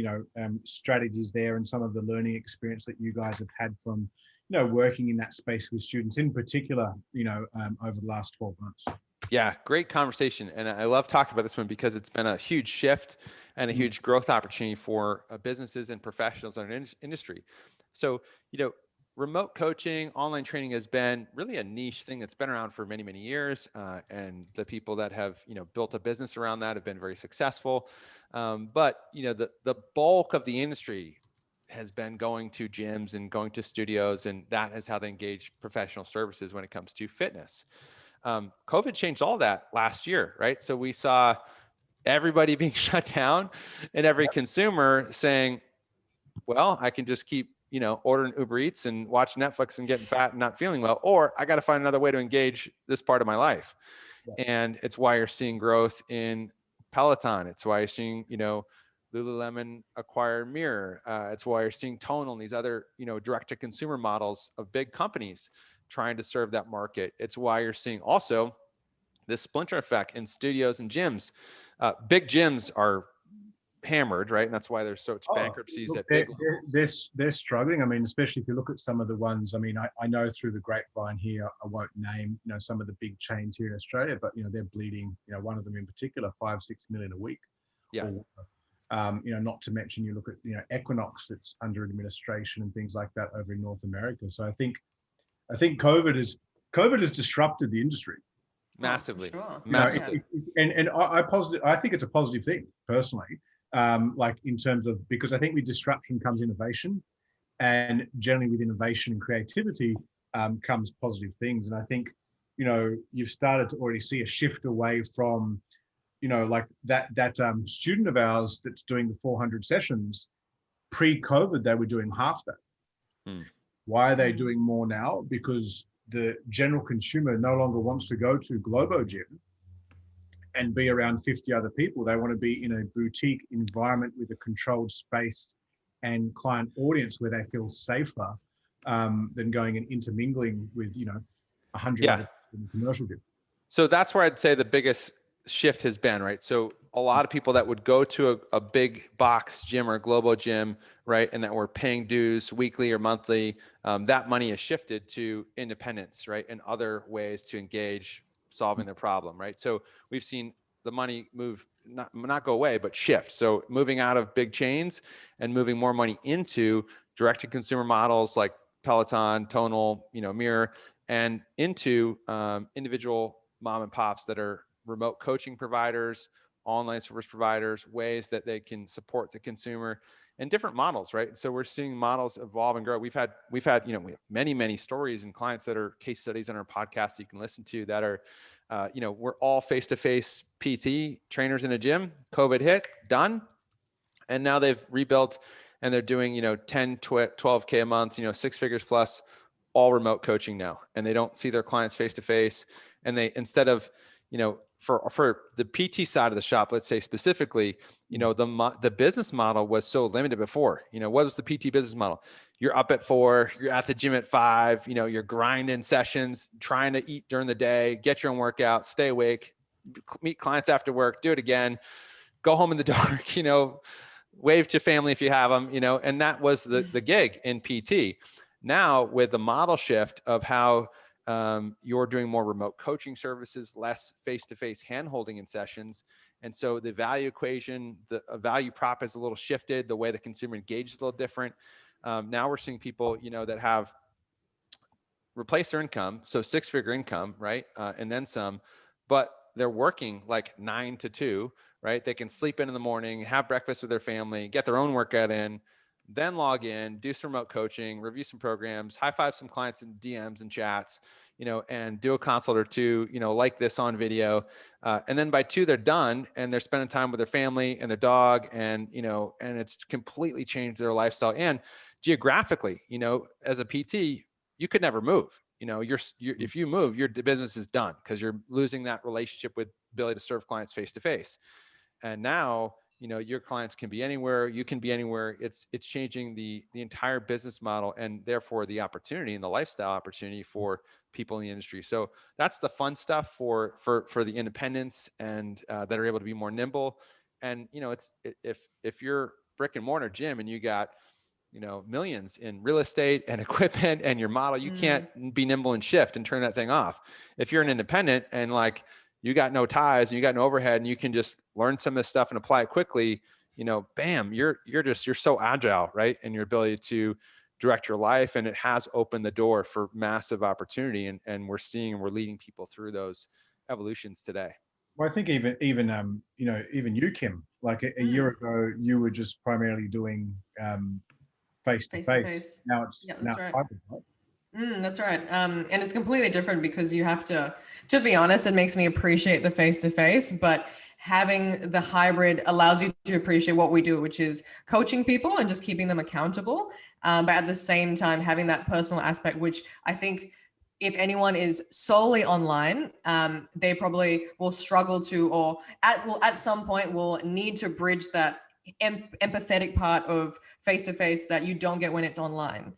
strategies there and some of the learning experience that you guys have had from working in that space with students, in particular, over the last 12 months. Yeah, great conversation. And I love talking about this one because it's been a huge shift and a huge growth opportunity for businesses and professionals in our industry. So, remote coaching, online training has been really a niche thing that's been around for many, many years. And the people that have, built a business around that have been very successful. But, the bulk of the industry has been going to gyms and going to studios, and that is how they engage professional services when it comes to fitness. COVID changed all that last year, right? So we saw everybody being shut down and every consumer saying, well, I can just keep, ordering Uber Eats and watch Netflix and getting fat and not feeling well, or I got to find another way to engage this part of my life. Yeah. And it's why you're seeing growth in Peloton. It's why you're seeing, Lululemon acquire Mirror. It's why you're seeing Tonal and these other, direct to consumer models of big companies trying to serve that market. It's why you're seeing also this splinter effect in studios and gyms. Big gyms are hammered, right? And that's why there's so much bankruptcies look, at big. they're struggling. I mean, especially if you look at some of the ones. I mean, I know through the grapevine here. I won't name some of the big chains here in Australia, but they're bleeding. One of them in particular, 5-6 million a week. Yeah. Not to mention you look at Equinox that's under administration and things like that over in North America. So I think COVID has disrupted the industry Massively. Sure. Massively. I think it's a positive thing personally. Like in terms of, because I think with disruption comes innovation, and generally with innovation and creativity comes positive things. And I think, you've started to already see a shift away from, like that student of ours that's doing the 400 sessions. Pre-COVID, they were doing half that. Why are they doing more now? Because the general consumer no longer wants to go to Globo Gym and be around 50 other people. They want to be in a boutique environment with a controlled space and client audience where they feel safer than going and intermingling with 100 other people in the commercial gym. So that's where I'd say the biggest shift has been, right? So a lot of people that would go to a big box gym or a Globo gym, right, and that were paying dues weekly or monthly, that money has shifted to independence, right, and other ways to engage solving their problem, right? So we've seen the money move, not go away, but shift. So moving out of big chains and moving more money into direct-to-consumer models like Peloton, Tonal, Mirror, and into individual mom and pops that are remote coaching providers, online service providers, ways that they can support the consumer, and different models, right? So we're seeing models evolve and grow. We've had we have many stories and clients that are case studies on our podcast you can listen to that are, we're all face-to-face PT trainers in a gym. COVID hit, done, and now they've rebuilt and they're doing 10, 12K a month, 6 figures plus, all remote coaching now, and they don't see their clients face-to-face, and they, instead of for the PT side of the shop, let's say specifically, the business model was so limited before. What was the PT business model? You're up at 4, you're at the gym at 5, you're grinding sessions, trying to eat during the day, get your own workout, stay awake, meet clients after work, do it again, go home in the dark, wave to family if you have them, and that was the gig in PT. Now with the model shift of how you're doing more remote coaching services, less face-to-face hand-holding in sessions. And so the value equation, the value prop is a little shifted. The way the consumer engages is a little different. Now we're seeing people, that have replaced their income. So 6-figure income, right? And then some, but they're working like 9 to 2, right? They can sleep in the morning, have breakfast with their family, get their own workout in, then log in, do some remote coaching, review some programs, high five some clients in DMs and chats, and do a consult or two, like this on video. And then by 2, they're done and they're spending time with their family and their dog, and, and it's completely changed their lifestyle. And geographically, as a PT, you could never move. If you move, your business is done because you're losing that relationship with ability to serve clients face to face. And now, your clients can be anywhere, you can be anywhere. It's changing the entire business model, and therefore the opportunity and the lifestyle opportunity for people in the industry. So that's the fun stuff for the independents and that are able to be more nimble. And, if you're brick and mortar gym and you got, millions in real estate and equipment and your model, you can't be nimble and shift and turn that thing off. If you're an independent and you got no ties and you got no overhead and you can just learn some of this stuff and apply it quickly, bam, you're so agile, right? And your ability to direct your life, and it has opened the door for massive opportunity. And we're leading people through those evolutions today. Well, I think even you, Kim, like a year ago, you were just primarily doing face-to-face. Now it's hybrid, right? That's right. And it's completely different because you have to be honest, it makes me appreciate the face-to-face, but having the hybrid allows you to appreciate what we do, which is coaching people and just keeping them accountable. But at the same time, having that personal aspect, which I think if anyone is solely online, they probably will struggle to, or at some point will need to bridge that empathetic part of face-to-face that you don't get when it's online.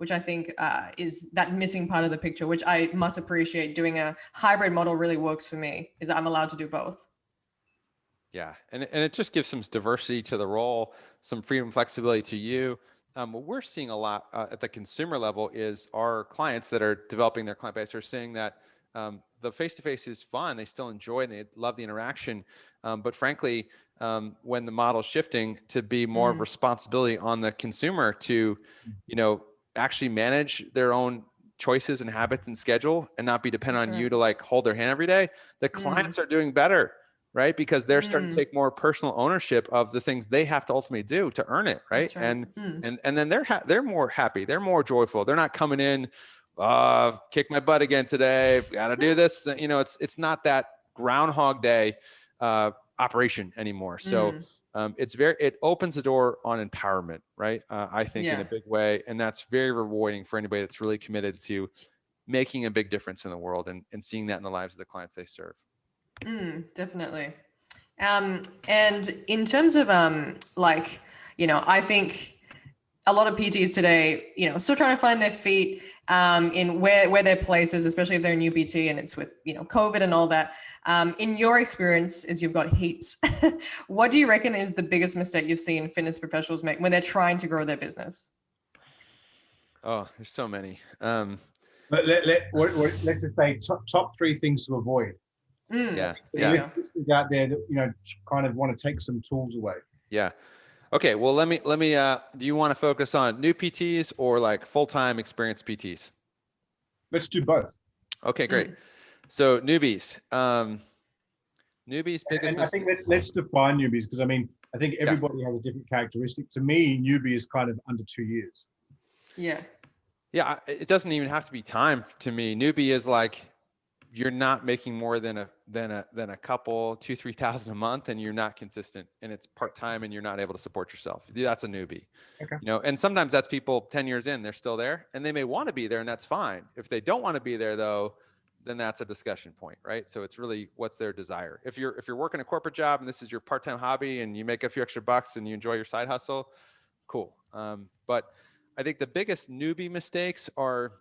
which I think is that missing part of the picture, which I must appreciate. Doing a hybrid model really works for me, is I'm allowed to do both. Yeah, and it just gives some diversity to the role, some freedom, flexibility to you. What we're seeing a lot at the consumer level is our clients that are developing their client base are saying that the face-to-face is fun. They still enjoy and they love the interaction. But frankly, when the model's shifting to be more of responsibility on the consumer to, actually manage their own choices and habits and schedule and not be dependent on you to like hold their hand every day, the clients are doing better, right? Because they're starting to take more personal ownership of the things they have to ultimately do to earn it, right? And then they're more happy, they're more joyful. They're not coming in, kick my butt again today, gotta do this. It's not that Groundhog Day operation anymore. So it opens the door on empowerment, right? I think in a big way, and that's very rewarding for anybody that's really committed to making a big difference in the world and seeing that in the lives of the clients they serve. Definitely. And in terms of I think a lot of PTs today, still trying to find their feet in where their place is, especially if they're a new PT and it's with, COVID and all that. In your experience, as you've got heaps, what do you reckon is the biggest mistake you've seen fitness professionals make when they're trying to grow their business? Oh, there's so many. Let's just say top 3 things to avoid. Yeah. Listeners out there that kind of want to take some tools away. Yeah. Okay. Well, let me. Do you want to focus on new PTs or like full-time experienced PTs? Let's do both. Okay, great. So newbies. Newbies biggest. And I think let's define newbies, because I think everybody has a different characteristic. To me, newbie is kind of under 2 years. Yeah. Yeah. It doesn't even have to be time to me. Newbie is like, you're not making more than a couple, 2,000-3,000 a month, and you're not consistent, and it's part-time, and you're not able to support yourself. That's a newbie. Okay. And sometimes that's people 10 years in, they're still there, and they may want to be there, and that's fine. If they don't want to be there though, then that's a discussion point, right? So it's really what's their desire. If you're working a corporate job and this is your part-time hobby and you make a few extra bucks and you enjoy your side hustle, cool. But I think the biggest newbie mistakes are,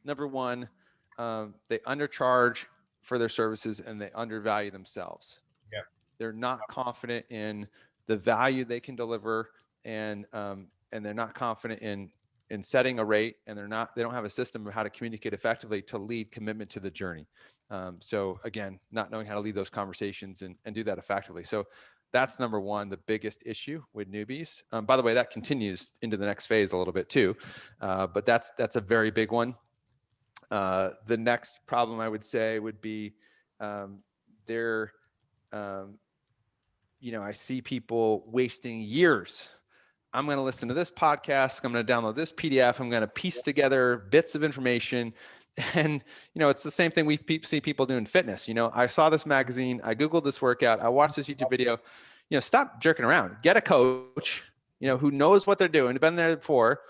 number one, they undercharge for their services and they undervalue themselves. Yeah. They're not confident in the value they can deliver, and they're not confident in setting a rate, and they don't have a system of how to communicate effectively to lead commitment to the journey. So again, not knowing how to lead those conversations and do that effectively. So that's number one, the biggest issue with newbies. By the way, that continues into the next phase a little bit too, but that's a very big one. The next problem I would say would be I see people wasting years. I'm going to listen to this podcast. I'm going to download this PDF. I'm going to piece together bits of information. And, it's the same thing we see people do in fitness. I saw this magazine. I Googled this workout. I watched this YouTube video. Stop jerking around. Get a coach, who knows what they're doing, been there before,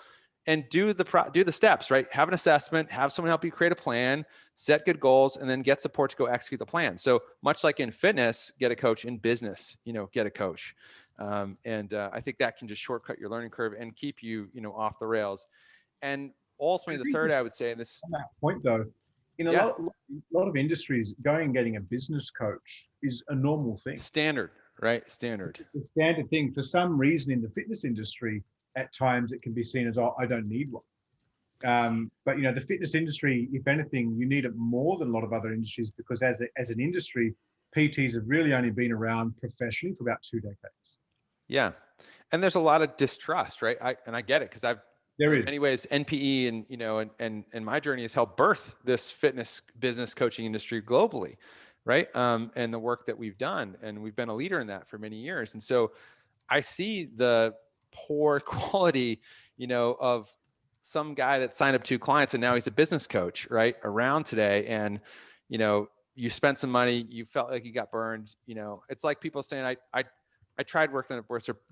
and do the steps, right? Have an assessment, have someone help you create a plan, set good goals, and then get support to go execute the plan. So much like in fitness, get a coach. In business, get a coach. I think that can just shortcut your learning curve and keep you, off the rails. And ultimately, the third, I would say, and this on that point though, in a lot of industries, going and getting a business coach is a normal thing. Standard, right? Standard. It's a standard thing. For some reason in the fitness industry, at times it can be seen as, oh, I don't need one. But the fitness industry, if anything, you need it more than a lot of other industries, because as an industry, PTs have really only been around professionally for about 2 decades. Yeah. And there's a lot of distrust, right? I get it, because in many ways, NPE and my journey has helped birth this fitness business coaching industry globally, right? And the work that we've done, and we've been a leader in that for many years. And so I see the poor quality, of some guy that signed up 2 clients and now he's a business coach, right, around today. And, you spent some money, you felt like you got burned. It's like people saying, I tried working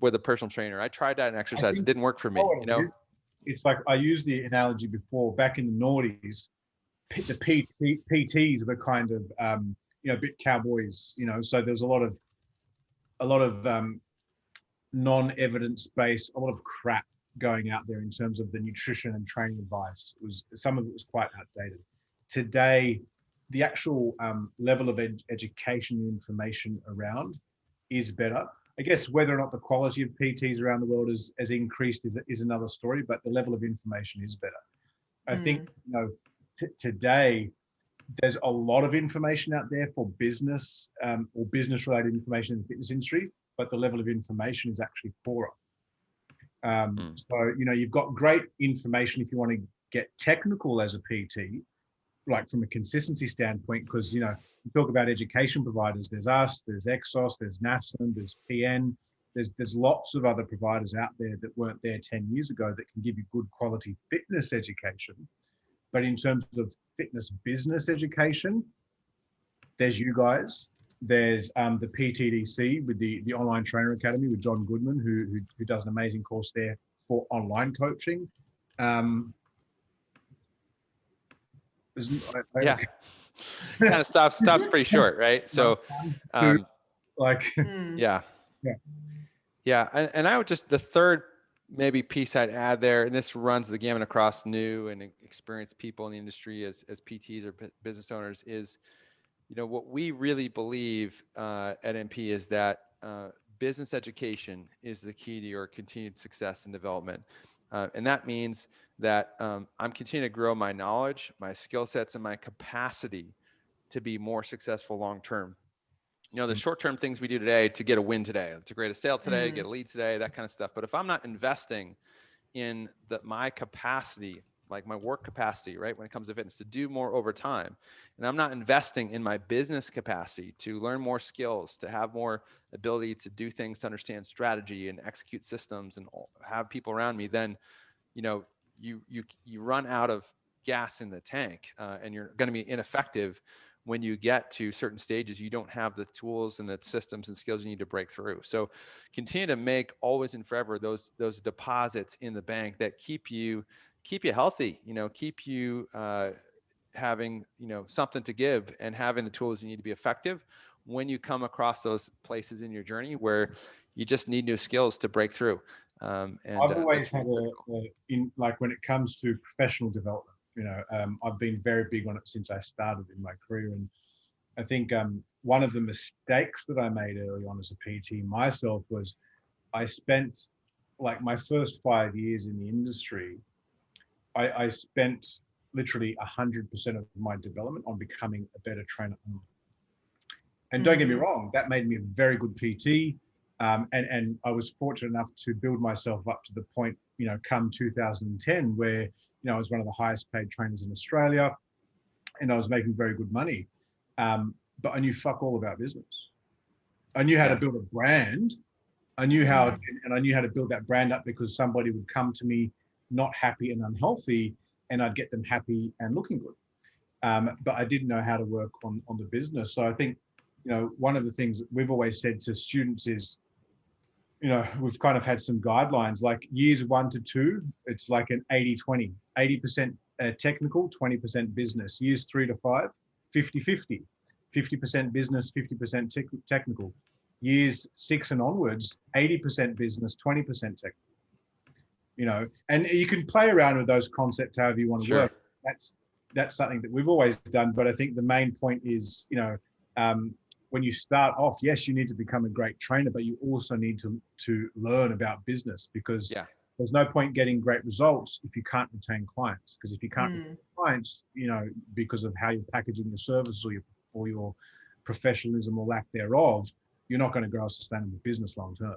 with a personal trainer. I tried that in exercise. It didn't work for me. It's like, I used the analogy before, back in the noughties, the PTs were kind of, a bit cowboys, so there's a lot of non-evidence based, a lot of crap going out there in terms of the nutrition and training advice. Some of it was quite outdated. Today, the actual level of education and information around is better. I guess whether or not the quality of PTs around the world has increased is another story, but the level of information is better. I think, today, there's a lot of information out there for business or business-related information in the fitness industry, but the level of information is actually poorer. So, you've got great information if you want to get technical as a PT, like from a consistency standpoint, because, you talk about education providers, there's us, there's Exos, there's NASM, there's PN, there's lots of other providers out there that weren't there 10 years ago that can give you good quality fitness education. But in terms of fitness business education, there's you guys, there's the PTDC with the Online Trainer Academy with John Goodman, who does an amazing course there for online coaching. Kind of stops pretty short, right? So, yeah. And I would just, the third maybe piece I'd add there, and this runs the gamut across new and experienced people in the industry as PTs or business owners, is, what we really believe at NP is that business education is the key to your continued success and development. And that means that I'm continuing to grow my knowledge, my skill sets, and my capacity to be more successful long-term. The short-term things we do today to get a win today, to create a sale today, get a lead today, that kind of stuff. But if I'm not investing in my capacity, like my work capacity, right, when it comes to fitness, to do more over time, and I'm not investing in my business capacity to learn more skills, to have more ability to do things, to understand strategy and execute systems and have people around me, then, you run out of gas in the tank, and you're going to be ineffective. When you get to certain stages, you don't have the tools and the systems and skills you need to break through. So continue to make always and forever those deposits in the bank that keep you healthy, keep you having, something to give and having the tools you need to be effective when you come across those places in your journey where you just need new skills to break through. And I've always had when it comes to professional development, I've been very big on it since I started in my career. And I think one of the mistakes that I made early on as a PT myself was I spent my first 5 years in the industry, I spent literally 100% of my development on becoming a better trainer. And don't get me wrong, that made me a very good PT. And I was fortunate enough to build myself up to the point, come 2010, where, I was one of the highest paid trainers in Australia and I was making very good money. But I knew fuck all about business. I knew how to build a brand. I knew how to build that brand up because somebody would come to me not happy and unhealthy and I'd get them happy and looking good. But I didn't know how to work on the business. So I think, one of the things that we've always said to students is, we've kind of had some guidelines, like years 1 to 2, it's like an 80-20, 80% technical, 20% business. Years 3 to 5, 50-50, 50% business, 50% technical. Years 6 and onwards, 80% business, 20% technical. And you can play around with those concepts however you want to work. That's something that we've always done. But I think the main point is, when you start off, yes, you need to become a great trainer, but you also need to learn about business, because there's no point getting great results if you can't retain clients. Because if you can't retain clients, because of how you're packaging your service or your professionalism or lack thereof, you're not going to grow a sustainable business long term.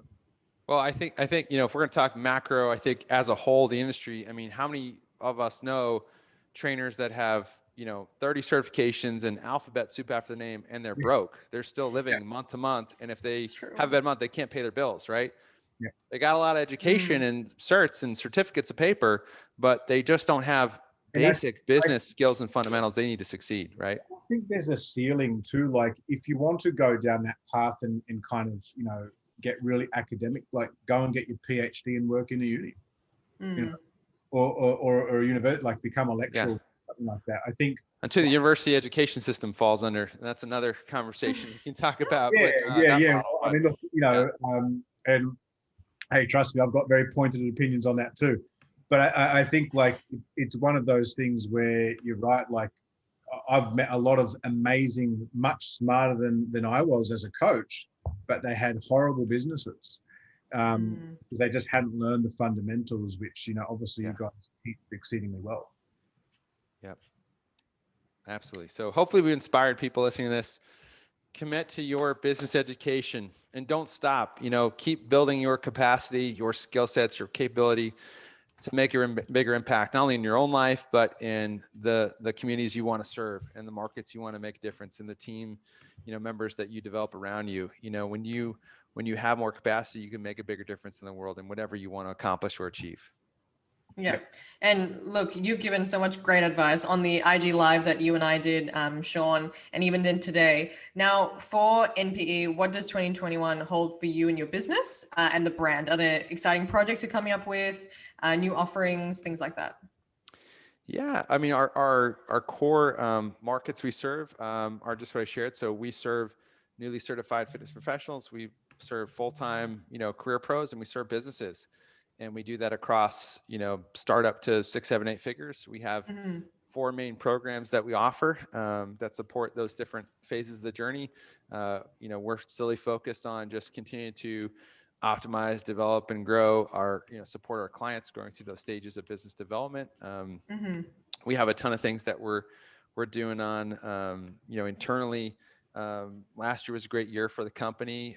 Well, I think if we're going to talk macro, I think as a whole, the industry, how many of us know trainers that have 30 certifications and alphabet soup after the name, and they're broke. They're still living month to month. And if they have a bad month, they can't pay their bills, right? Yeah. They got a lot of education and certs and certificates of paper, but they just don't have basic business skills and fundamentals they need to succeed, right? I think there's a ceiling too. Like if you want to go down that path and kind of, get really academic, like go and get your PhD and work in a uni, or a university, like become a lecturer. Something like that. I think until the university education system falls under, that's another conversation we can talk about. Yeah. I mean, look, and Hey, trust me, I've got very pointed opinions on that too. But I think like it's one of those things where you're right. Like I've met a lot of amazing, much smarter than I was as a coach, but they had horrible businesses because they just hadn't learned the fundamentals, which, you know, obviously you guys teach exceedingly well. Yep. Absolutely. So hopefully we inspired people listening to this. Commit to your business education and don't stop. You know, keep building your capacity, your skill sets, your capability to make a bigger impact, not only in your own life, but in the communities you want to serve and the markets you want to make a difference, and the team, you know, members that you develop around you. You know, when you have more capacity, you can make a bigger difference in the world and whatever you want to accomplish or achieve. Yeah. And look, you've given so much great advice on the IG Live that you and I did, Sean, and even did today. Now, for NPE, what does 2021 hold for you and your business and the brand? Are there exciting projects you're coming up with, new offerings, things like that? Yeah, I mean, our core markets we serve are just what I shared. So we serve newly certified fitness professionals. We serve full-time, you know, career pros, and we serve businesses. And we do that across, you know, startup to 6, 7, 8 figures. We have 4 main programs that we offer that support those different phases of the journey. You know, we're still focused on just continuing to optimize, develop, and grow our, you know, support our clients going through those stages of business development. We have a ton of things that we're doing on, you know, internally. Last year was a great year for the company,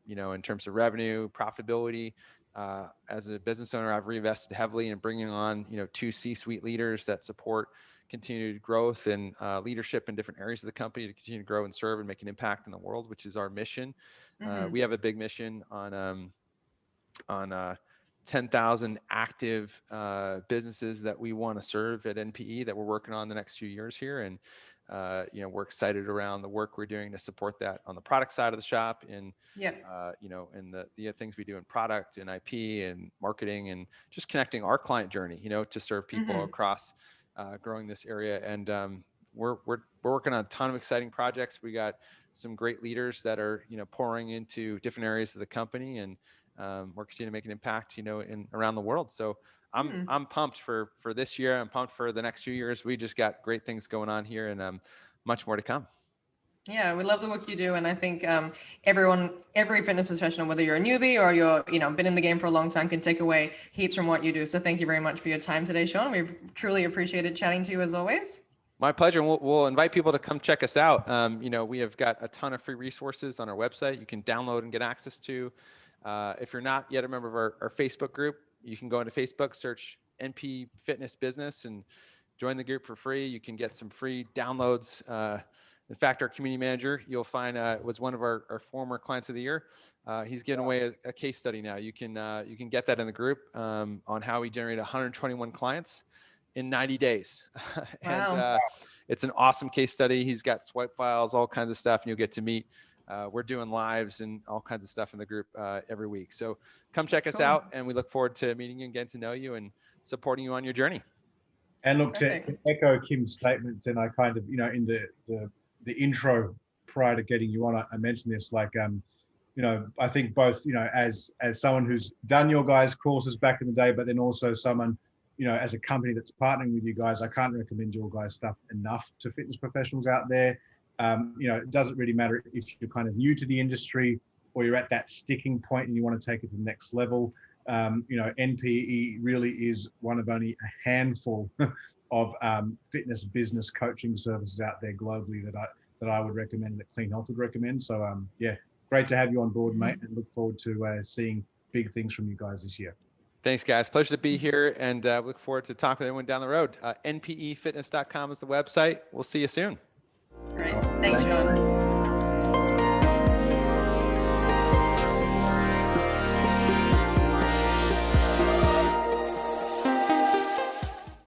you know, in terms of revenue, profitability. As a business owner, I've reinvested heavily in bringing on, you know, 2 C-suite leaders that support continued growth and leadership in different areas of the company to continue to grow and serve and make an impact in the world, which is our mission. We have a big mission on 10,000 active businesses that we want to serve at NPE that we're working on the next few years here. And, you know, we're excited around the work we're doing to support that on the product side of the shop and, you know, and the things we do in product and IP and marketing and just connecting our client journey, you know, to serve people across growing this area. And we're working on a ton of exciting projects. We got some great leaders that are, you know, pouring into different areas of the company, and we're continuing to make an impact, you know, in around the world. So I'm pumped for this year. I'm pumped for the next few years. We just got great things going on here, and much more to come. Yeah, we love the work you do, and I think every fitness professional, whether you're a newbie or you're, you know, been in the game for a long time, can take away heaps from what you do. So thank you very much for your time today, Sean. We've truly appreciated chatting to you as always. My pleasure. We'll invite people to come check us out. You know, we have got a ton of free resources on our website you can download and get access to. If you're not yet a member of our Facebook group, you can go into Facebook, search NPE Fitness Business, and join the group for free. You can get some free downloads. In fact, our community manager, you'll find, was one of our former clients of the year. He's giving away a case study now. You can get that in the group on how he generated 121 clients in 90 days. And it's an awesome case study. He's got swipe files, all kinds of stuff, and you'll get to meet. We're doing lives and all kinds of stuff in the group every week. So come check us out, and we look forward to meeting you and getting to know you and supporting you on your journey. And look, to echo Kim's statements, and I kind of, you know, in the intro prior to getting you on, I mentioned this, like, you know, I think both, you know, as someone who's done your guys' courses back in the day, but then also someone, you know, as a company that's partnering with you guys, I can't recommend your guys' stuff enough to fitness professionals out there. You know, it doesn't really matter if you're kind of new to the industry or you're at that sticking point and you want to take it to the next level. You know, NPE really is one of only a handful of fitness business coaching services out there globally that I would recommend, that Clean Health would recommend. So yeah, great to have you on board, mate, and look forward to seeing big things from you guys this year. Thanks, guys. Pleasure to be here, and look forward to talking with everyone down the road. NPEfitness.com is the website. We'll see you soon. Great. Thanks, Sean.